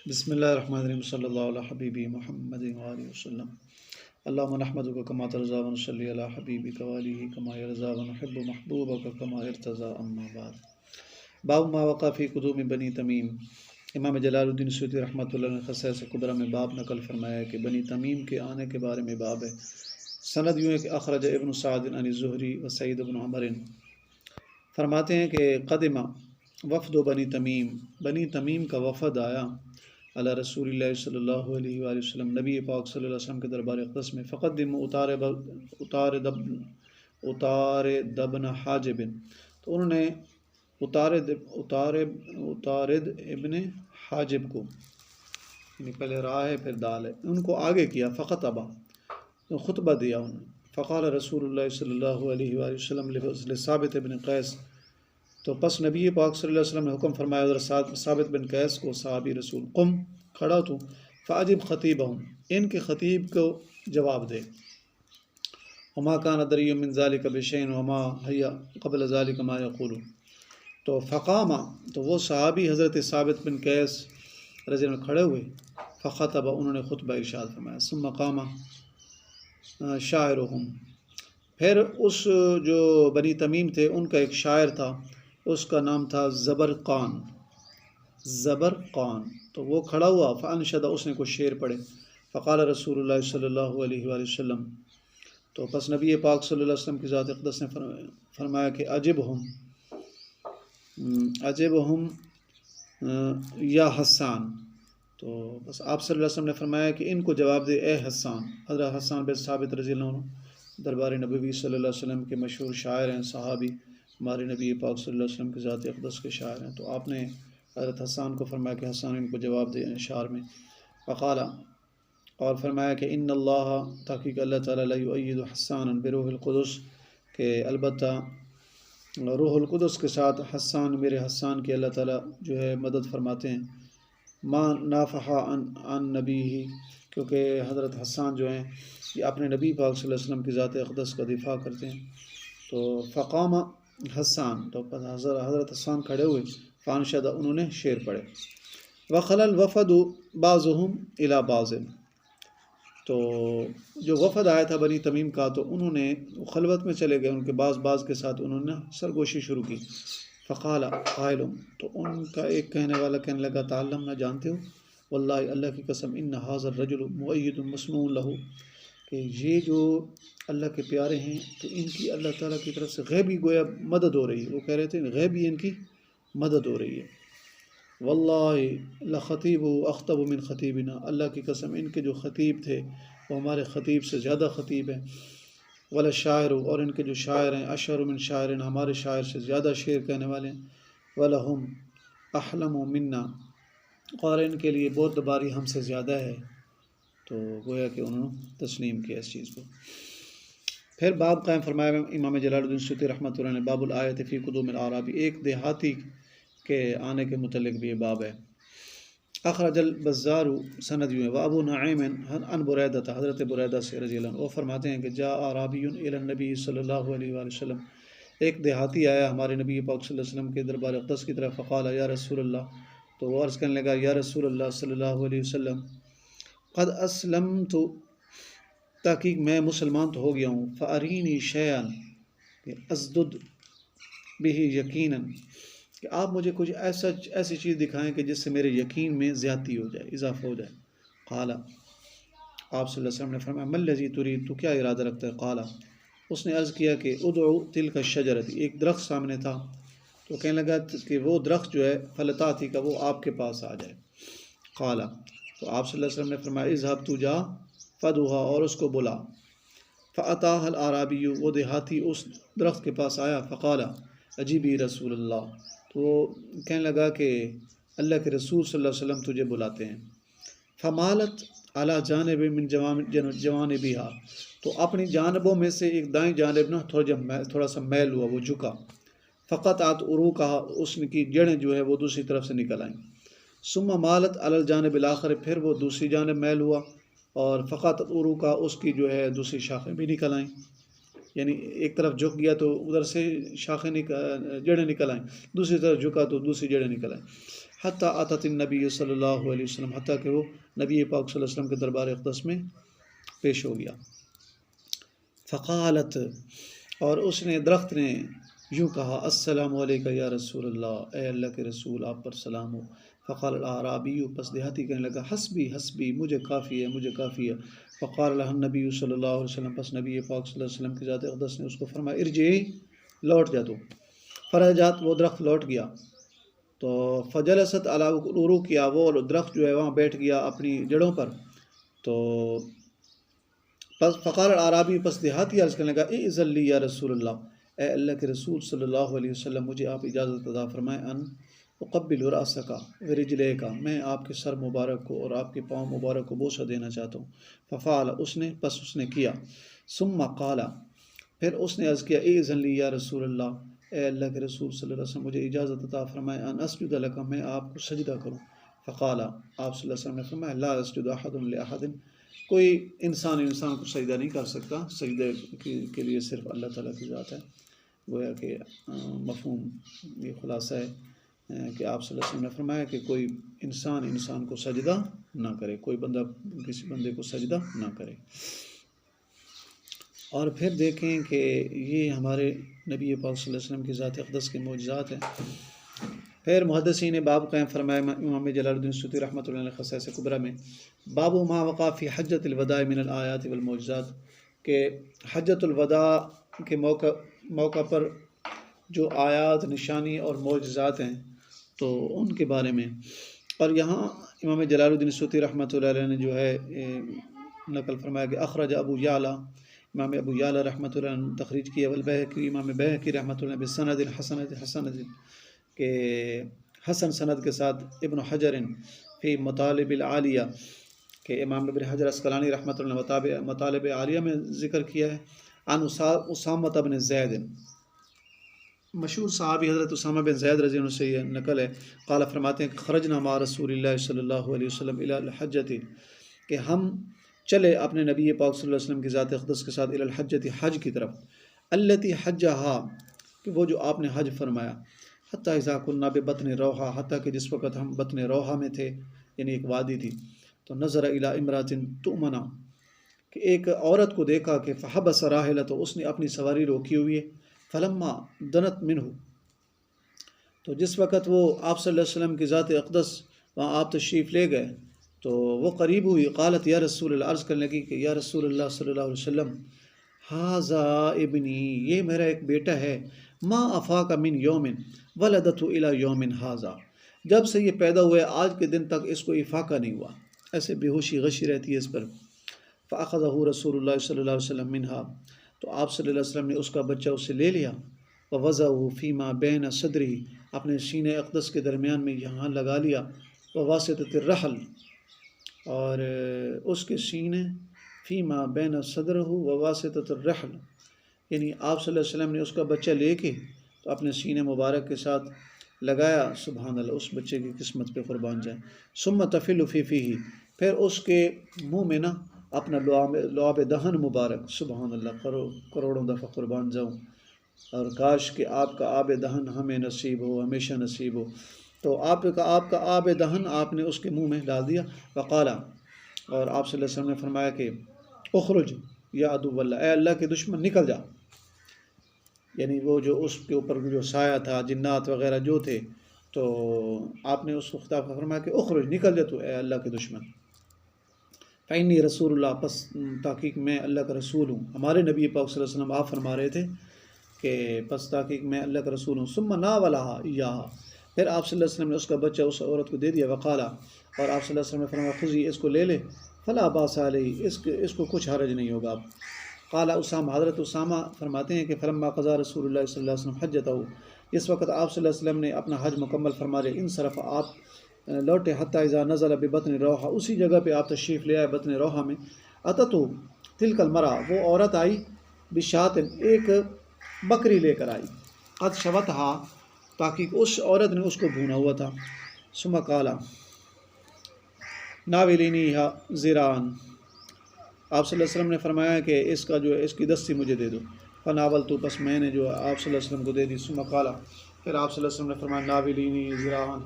بسم اللہ الرحمن الرحیم صلی اللہ علیہ حبیبی محمد وآلہ وسلم اللہم نحمدک کما ترضی ونصلی علی حبیبک وآلہ کما یرضی ونحب محبوبک کما ارتضی اما بعد باب ما وقع فی قدوم بنی تمیم۔ امام جلال الدین سیوطی رحمۃ اللہ نے خصائص کبریٰ میں باب نقل فرمایا ہے کہ بنی تمیم کے آنے کے بارے میں باب ہے۔ سند یوں ہے کہ اخرج ابن سعد عن الزہری و سعید بن عمر فرماتے ہیں کہ قدمہ وفد بنی تمیم کا وفد آیا علی رسول اللہ صلی اللہ علیہ وآلہ وسلم، نبی پاک صلی اللہ علیہ وسلم کے دربار اقدس میں۔ فقدموا اتارد ابن حاجب، تو انہوں نے اتارد ابن حاجب کو، یعنی پہلے راہ ہے پھر دال ہے، ان کو آگے کیا۔ فخطبہ، تو خطبہ دیا انہوں نے۔ فقال رسول اللہ صلی اللہ علیہ وآلہ وسلم لثابت بن قیس، تو پس نبی پاک صلی اللہ علیہ وسلم نے حکم فرمایا حضرت ثابت بن قیس کو، صحابی رسول، قم، کھڑا تو، فاجب خطیبہم، ان کے خطیب کو جواب دے۔ وما کان دری من ذلک بشیء وما ہی قبل ذلک ما یقول، تو فقام، تو وہ صحابی حضرت ثابت بن قیس رضی اللہ عنہ کھڑے ہوئے۔ فخطب، انہوں نے خطبہ ارشاد فرمایا۔ ثم قام شاعرہم، پھر اس جو بنی تمیم تھے ان کا ایک شاعر تھا، اس کا نام تھا زبرقان، تو وہ کھڑا ہوا۔ فانشد، اس نے کچھ شعر پڑھے۔ فقال رسول اللہ صلی اللہ علیہ وآلہ وسلم، تو پس نبی پاک صلی اللہ علیہ وسلم کی ذات اقدس نے فرمایا کہ عجبہم یا حسان، تو بس آپ صلی اللہ علیہ وسلم نے فرمایا کہ ان کو جواب دے اے حسان۔ حضرت حسان بن ثابت رضی اللہ عنہ دربار نبوی صلی اللہ علیہ وسلم کے مشہور شاعر ہیں، صحابی، ہمارے نبی پاک صلی اللہ علیہ وسلم کے ذات اقدس کے شاعر ہیں۔ تو آپ نے حضرت حسان کو فرمایا کہ حسان ان کو جواب دے اشعار میں۔ فقال، اور فرمایا کہ ان اللہ، تحقیق اللہ تعالیٰ، لا یؤید حسانا بروح القدس، کہ البتہ روح القدس کے ساتھ حسان، میرے حسان کی اللہ تعالیٰ جو ہے مدد فرماتے ہیں۔ ما نافح عن نبی ہی، کیونکہ حضرت حسان جو ہیں یہ اپنے نبی پاک صلی اللہ علیہ وسلم کی ذات اقدس کا دفاع کرتے ہیں۔ تو فقام حسان، تو حضرت حسان کھڑے ہوئے۔ فانشد، انہوں نے شعر پڑھے۔ وخل الوفد بعضهم الی بعض، تو جو وفد آیا تھا بنی تمیم کا، تو انہوں نے خلوت میں چلے گئے، ان کے بعض کے ساتھ انہوں نے سرگوشی شروع کی۔ فقال قائل، تو ان کا ایک کہنے والا کہنے لگا، تعلم، نہ جانتے ہو، واللہ، اللہ کی قسم، ان ھذا الرجل مؤید مسموع لہ، کہ یہ جو اللہ کے پیارے ہیں تو ان کی اللہ تعالیٰ کی طرف سے غیبی گویا مدد ہو رہی ہے۔ وہ کہہ رہے تھے غیبی ان کی مدد ہو رہی ہے۔ واللہ لخطیب اخطب من خطیبنا، اللہ کی قسم، ان کے جو خطیب تھے وہ ہمارے خطیب سے زیادہ خطیب ہیں۔ ولشاعر، اور ان کے جو شاعر ہیں، اشعر من شاعرنا، ہمارے شاعر سے زیادہ شعر کہنے والے ہیں۔ ولہم احلم منا، اور ان کے لیے بہت باری ہم سے زیادہ ہے۔ تو گویا کہ انہوں نے تسلیم کیا اس چیز کو۔ پھر باب قائم فرمایا امام جلال الدین سیوطی رحمۃ اللہ نے، باب الآیت فی قدوم الاعرابی، ایک دیہاتی کے آنے کے متعلق بھی یہ باب ہے۔ اخرج البزار، سند یوں ہے، وابو نعیم عن بریدہ، حضرت بریدہ سے رضی اللہ عنہ، وہ فرماتے ہیں کہ جاء اعرابی الی النبی صلی اللہ علیہ وآلہ وسلم، ایک دیہاتی آیا ہمارے نبی پاک صلی اللہ علیہ وسلم کے دربار اقدس کی طرف۔ فقال یا رسول اللہ، تو وہ عرض کرنے لگا، یا رسول اللہ صلی اللہ علیہ وسلم، قد اسلمت، تحقیق میں مسلمان تو ہو گیا ہوں، فارینی شیئا ازدد بہ یقینا، کہ آپ مجھے کچھ ایسی چیز دکھائیں کہ جس سے میرے یقین میں زیادتی ہو جائے، اضافہ ہو جائے۔ قال، آپ صلی اللہ علیہ وسلم نے فرمایا، ما الذی ترید، تو کیا ارادہ رکھتا ہے؟ قال، اس نے عرض کیا کہ ادعو تلک الشجرۃ، ایک درخت سامنے تھا، تو کہنے لگا کہ وہ درخت جو ہے فلتاتی کا، وہ آپ کے پاس آ جائے۔ قال، تو آپ صلی اللہ علیہ وسلم نے فرمایا، اذهب، تو جا، فدعوها، اور اس کو بلا۔ فاتاها الاعرابی، وہ دیہاتی اس درخت کے پاس آیا۔ فقال اجیبی رسول اللہ، تو وہ کہنے لگا کہ اللہ کے رسول صلی اللہ علیہ وسلم تجھے بلاتے ہیں۔ فمالت علی جانب من جوانبها، تو اپنی جانبوں میں سے ایک دائیں جانب نا تھوڑا سا میل ہوا، وہ جھکا۔ فقطعت عروقها، اس کی جڑیں جو ہے وہ دوسری طرف سے نکل آئیں۔ ثم مالت علی الجانب الاخر، پھر وہ دوسری جانب میل ہوا، اور فقطعت عروقها، اس کی جو ہے دوسری شاخیں بھی نکل آئیں، یعنی ایک طرف جھک گیا تو ادھر سے جڑیں نکل آئیں، دوسری طرف جھکا تو دوسری جڑیں نکل آئیں۔ حتیٰ آتت النبی صلی اللہ علیہ وسلم، حتیٰ کہ وہ نبی پاک صلی اللہ علیہ وسلم کے دربار اقدس میں پیش ہو گیا۔ فقالت، اور اس نے درخت نے یوں کہا، السلام علیکہ یا رسول اللہ، اے اللہ کے رسول آپ پر سلام ہو۔ فقال الاعرابی، پس دیہاتی کہنے لگا، حسبی حسبی، مجھے کافی ہے مجھے کافی ہے۔ فقال لہ النبی صلی اللہ علیہ وسلم، پس نبی پاک صلی اللہ علیہ وسلم کی ذات اقدس نے اس کو فرمایا، ارجعی، لوٹ جا تو۔ فرجعت، وہ درخت لوٹ گیا، تو فجلست علی عروقہا، وہ درخت جو ہے وہاں بیٹھ گیا اپنی جڑوں پر۔ تو پس فقال الاعرابی، پس دیہاتی عرض کرنے لگا، اذن لی یا رسول اللہ، اے اللہ کے رسول صلی اللہ علیہ وسلم، مجھے آپ اجازت عطا فرمائیں، ان اقبل رأسک ورجلیک، میں آپ کے سر مبارک کو اور آپ کے پاؤں مبارک کو بوسہ دینا چاہتا ہوں۔ ففعل، اس نے کیا۔ ثم قال، پھر اس نے عرض کیا، اذن لی یا رسول اللہ، اے اللہ کے رسول صلی اللہ علیہ وسلم، مجھے اجازت عطا فرمائیں، ان اسجد لک، میں آپ کو سجدہ کروں۔ فقال، آپ صلی اللہ علیہ وسلم نے فرمایا، لا یسجد احد لاحد، کوئی انسان کو سجدہ نہیں کر سکتا، سجدے کے لیے صرف اللہ تعالیٰ کی ذات ہے۔ گویا کہ مفہوم یہ خلاصہ ہے کہ آپ صلی اللہ علیہ وسلم نے فرمایا کہ کوئی انسان کو سجدہ نہ کرے، کوئی بندہ کسی بندے کو سجدہ نہ کرے۔ اور پھر دیکھیں کہ یہ ہمارے نبی پاک صلی اللہ علیہ وسلم کی ذات اقدس کے معجزات ہیں۔ پھر محدثین نے باب قائم فرمایا، امام جلال الدین سیوطی رحمۃ اللہ علیہ خصائص کبریٰ میں، باب ما وقع فی حجۃ الوداع من الآیات والمعجزات، کہ حجۃ الوداع کے موقع پر جو آیات، نشانی اور معجزات ہیں تو ان کے بارے میں۔ اور یہاں امام جلال الدین سیوطی رحمۃ اللہ علیہ نے جو ہے نقل فرمایا کہ اخرج ابو یعلیٰ، امام ابو یعلیٰ رحمۃ اللہ نے تخریج کیا، والبیہقی، امام بیہقی رحمۃ اللہ بسند حسن کہ حسن سند کے ساتھ، ابن حجر فی مطالب العالیہ، کہ امام ابن حجر اسقلانی رحمۃ اللہ نے مطالب عالیہ میں ذکر کیا ہے، عن اسامہ بن زید، مشہور صحابی حضرت اسامہ بن زید رضی اللہ عنہ سے یہ نقل ہے، قال فرماتے ہیں کہ خرجنا مع رسول اللہ صلی اللہ علیہ وسلم الی الحجۃ، کہ ہم چلے اپنے نبی پاک صلی اللہ علیہ وسلم کی ذات اقدس کے ساتھ الی الحجۃ، حج کی طرف، التی حجہا، کہ وہ جو آپ نے حج فرمایا، حتیٰ اذا کنا ببطن روحا، حتیٰ کہ جس وقت ہم بطن روحا میں تھے، یعنی ایک وادی تھی، تو نظر الی امرأۃ تؤمنا، کہ ایک عورت کو دیکھا کہ فحبس راحلہ، تو اس نے اپنی سواری روکی ہوئی ہے، فلما دنت منہ، تو جس وقت وہ آپ صلی اللہ علیہ وسلم کی ذات اقدس وہاں آپ تشریف لے گئے تو وہ قریب ہوئی، قالت یا رسول اللہ، عرض کرنے لگی کہ یا رسول اللہ صلی اللہ علیہ وسلم، ھذا ابنی، یہ میرا ایک بیٹا ہے، ما افاق من یوم ولدته الی یوم ھذا، جب سے یہ پیدا ہوا ہے آج کے دن تک اس کو افاقہ نہیں ہوا، ایسے بے ہوشی غشی رہتی ہے اس پر۔ فاخذہ رسول اللہ صلی اللہ علیہ وسلم منہا، تو آپ صلی اللہ علیہ وسلم نے اس کا بچہ اس سے لے لیا، ووضعہ فیما بین صدرہ، اپنے سینہ اقدس کے درمیان میں یہاں لگا لیا، وواسطۃ الرحل، اور اس کے سینے، فیما بین صدرہ وواسطۃ الرحل، یعنی آپ صلی اللہ علیہ وسلم نے اس کا بچہ لے کے تو اپنے سینے مبارک کے ساتھ لگایا، سبحان اللہ، اس بچے کی قسمت پہ قربان جائیں۔ ثم تفل فی فیہ، پھر اس کے منہ میں نا اپنا لعاب دہن مبارک، سبحان اللہ، کروڑوں دفعہ قربان جاؤں، اور کاش کہ آپ کا آب دہن ہمیں نصیب ہو، ہمیشہ نصیب ہو۔ تو آپ کا آب دہن آپ نے اس کے منہ میں ڈال دیا، وقالا، اور آپ صلی اللہ علیہ وسلم نے فرمایا کہ اخرج یا عدو اللہ، اے اللہ کے دشمن نکل جا، یعنی وہ جو اس کے اوپر جو سایہ تھا، جنات وغیرہ جو تھے، تو آپ نے اس کو خطاب فرمایا کہ اخرج، نکل جا تو اے اللہ کے دشمن۔ فإنی رسول اللہ، پس تحقیق میں اللہ کا رسول ہوں، ہمارے نبی پاک صلی اللہ علیہ وسلم آپ فرما رہے تھے کہ پس تحقیق میں اللہ کا رسول ہوں۔ ثم ناولہا ایہا، پھر آپ صلی اللہ علیہ وسلم نے اس کا بچہ اس عورت کو دے دیا، وقالا، اور آپ صلی اللہ علیہ وسلم نے فرمایا خذی، اس کو لے لے، فلا باس علیہ، اس کو کچھ حرج نہیں ہوگا۔ قال اسامہ، حضرت اسامہ فرماتے ہیں کہ فلما قضا رسول اللہ صلی اللہ علیہ وسلم حجتہ، اس وقت آپ صلی اللہ علیہ وسلم نے اپنا حج مکمل فرما لیا، انصرف، آپ لوٹے، حتی اذا نزل ببطن روحا، اسی جگہ پہ آپ تشریف لے آئے بطن روحا میں، اتتو تلک المرأة، وہ عورت آئی، بشات، ایک بکری لے کر آئی، قد شوتھا، تاکہ اس عورت نے اس کو بھونا ہوا تھا، ثم قال ناولینیھا ذراعا، آپ صلی اللہ علیہ وسلم نے فرمایا کہ اس کی دستی مجھے دے دو، فناولتو، بس میں نے جو آپ صلی اللہ علیہ وسلم کو دے دی، ثم قال، پھر آپ صلی اللہ علیہ وسلم نے فرمایا ناولینی ذراعا،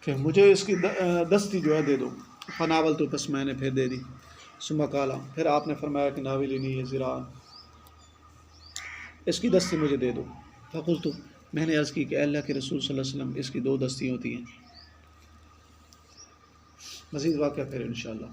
کہ مجھے اس کی دستی جو ہے دے دو. فناول تو بس میں نے پھر دے دی. ثم قال پھر آپ نے فرمایا کہ ناولنی ذراعا اس کی دستی مجھے دے دو. فقلت میں نے عرض کی کہ اللہ کے رسول صلی اللہ علیہ وسلم اس کی 2 دستی ہوتی ہیں. مزید واقعہ پھر انشاءاللہ.